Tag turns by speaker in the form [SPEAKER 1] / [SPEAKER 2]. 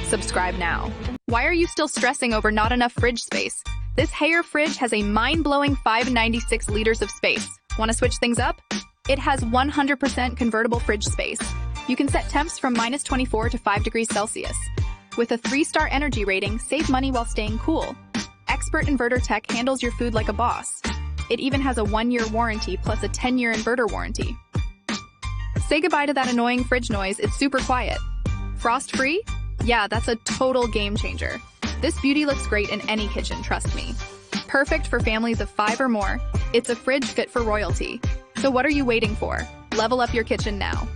[SPEAKER 1] Subscribe now. Why are you still stressing over not enough fridge space? This Haier fridge has a mind-blowing 596 liters of space. Want to switch things up? It has 100% convertible fridge space. You can set temps from -24 to 5 degrees Celsius. With a 3-star energy rating, save money while staying cool. Expert inverter tech handles your food like a boss. It even has a 1-year warranty plus a 10-year inverter warranty. Say goodbye to that annoying fridge noise, it's super quiet. Frost-free? Yeah, that's a total game changer. This beauty looks great in any kitchen, trust me. Perfect for families of 5 or more. It's a fridge fit for royalty. So what are you waiting for? Level up your kitchen now.